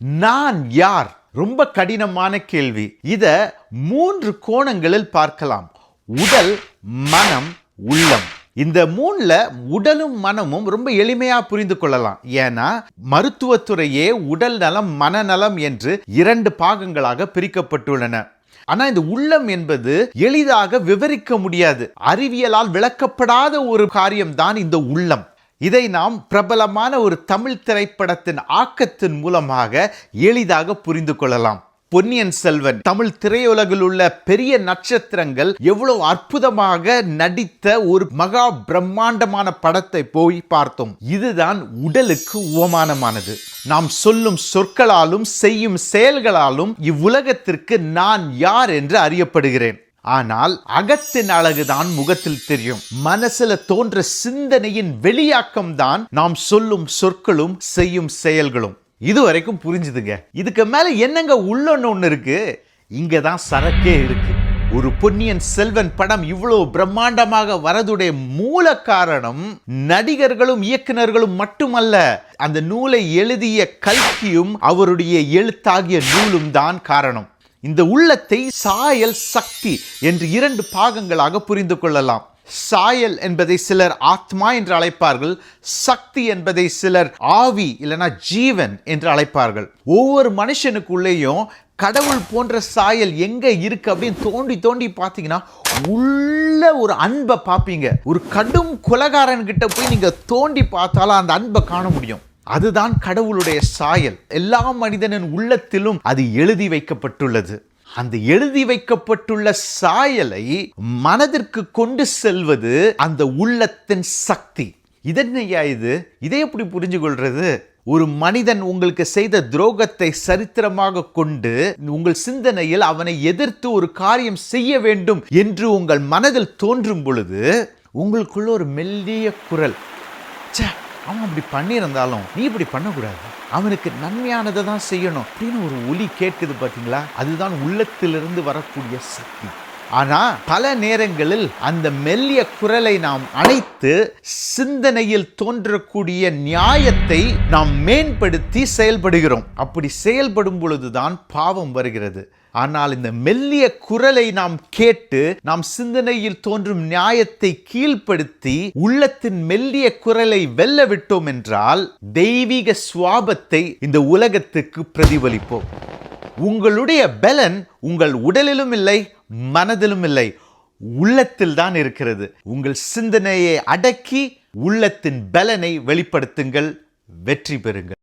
நான் யார்? ரொம்ப கடினமான கேள்வி. இத 3 கோணங்களில் பார்க்கலாம். உடல், மனம், உள்ளம். இந்த 3ல உடலும் மனமும் ரொம்ப எளிமையா புரிந்து கொள்ளலாம். ஏன்னா மருத்துவத்துறையே உடல் நலம் மனநலம் என்று 2 பாகங்களாக பிரிக்கப்பட்டுள்ளன. ஆனா இந்த உள்ளம் என்பது எளிதாக விவரிக்க முடியாது. அறிவியலால் விளக்கப்படாத ஒரு காரியம்தான் இந்த உள்ளம். இதை நாம் பிரபலமான ஒரு தமிழ் திரைப்படத்தின் ஆக்கத்தின் மூலமாக எளிதாக புரிந்து கொள்ளலாம். பொன்னியின் செல்வன் தமிழ் திரையுலகில் உள்ள பெரிய நட்சத்திரங்கள் எவ்வளவு அற்புதமாக நடித்த ஒரு மகா பிரம்மாண்டமான படத்தை போய் பார்த்தோம். இதுதான் உடலுக்கு உவமானமானது. நாம் சொல்லும் சொற்களாலும் செய்யும் செயல்களாலும் இவ்வுலகத்திற்கு நான் யார் என்று அறியப்படுகிறேன். ஆனால் அகத்தின் அழகுதான் முகத்தில் தெரியும். மனசுல தோன்ற சிந்தனையின் வெளியாக்கம் தான் நாம் சொல்லும் சொற்களும் செய்யும் செயல்களும். இதுவரைக்கும் புரிஞ்சுதுங்க. இதுக்கு மேல என்னங்க உள்ளொன்னு ஒண்ணு இருக்கு? இங்கதான் சரக்கே இருக்கு. ஒரு பொன்னியின் செல்வன் படம் இவ்வளவு பிரம்மாண்டமாக வரதுடைய மூல காரணம் நடிகர்களும் இயக்குனர்களும் மட்டுமல்ல, அந்த நூலை எழுதிய கல்கியும் அவருடைய எழுத்தாகிய நூலும் தான் காரணம். இந்த உள்ளத்தை சாயல், சக்தி என்று 2 பாகங்களாக புரிந்து கொள்ளலாம். சாயல் என்பதை சிலர் ஆத்மா என்று அழைப்பார்கள். சக்தி என்பதை சிலர் ஆவி இல்லைனா ஜீவன் என்று அழைப்பார்கள். ஒவ்வொரு மனுஷனுக்குள்ளேயும் கடவுள் போன்ற சாயல் எங்க இருக்கு அப்படின்னு தோண்டி தோண்டி பார்த்தீங்கன்னா உள்ள ஒரு அன்பை பார்ப்பீங்க. ஒரு கடும் கொலைகாரன் கிட்ட போய் நீங்க தோண்டி பார்த்தாலும் அந்த அன்பை காண முடியும். அதுதான் கடவுளுடைய சாயல். எல்லா மனிதனின் உள்ளத்திலும் அது எழுதி வைக்கப்பட்டுள்ளது. அந்த எழுதி வைக்கப்பட்டுள்ள சாயலை மனதிற்கு கொண்டு செல்வது அந்த உள்ளத்தின் சக்தி. இதென்னையா இது? இதை எப்படி புரிஞ்சு கொள்றது? ஒரு மனிதன் உங்களுக்கு செய்த துரோகத்தை சரித்திரமாக கொண்டு உங்கள் சிந்தனையில் அவனை எதிர்த்து ஒரு காரியம் செய்ய வேண்டும் என்று உங்கள் மனதில் தோன்றும் பொழுது உங்களுக்குள்ள ஒரு மெல்லிய குரல், அவன் அப்படி பண்ணியிருந்தாலும் நீ இப்படி பண்ணக்கூடாது, அவனுக்கு நன்மையானதை தான் செய்யணும் அப்படின்னு ஒரு ஒலி கேட்குது பார்த்தீங்களா? அதுதான் உள்ளத்திலிருந்து வரக்கூடிய சக்தி. ஆனா பல நேரங்களில் அந்த மெல்லிய குரலை நாம் அணைத்து சிந்தனையில் தோன்றக்கூடிய நியாயத்தை நாம் மேம்படுத்தி செயல்படுகிறோம். அப்படி செயல்படும் பொழுதுதான் பாவம் வருகிறது. ஆனால் இந்த மெல்லிய குரலை நாம் கேட்டு நாம் சிந்தனையில் தோன்றும் நியாயத்தை கீழ்ப்படுத்தி உள்ளத்தின் மெல்லிய குரலை வெல்ல விட்டோம் என்றால் தெய்வீக சுவாபத்தை இந்த உலகத்துக்கு பிரதிபலிப்போம். உங்களுடைய பலன் உங்கள் உடலிலும் இல்லை, மனதிலும் இல்லை, உள்ளத்தில் தான் இருக்கிறது. உங்கள் சிந்தனையை அடக்கி உள்ளத்தின் பலனை வெளிப்படுத்துங்கள், வெற்றி பெறுங்கள்.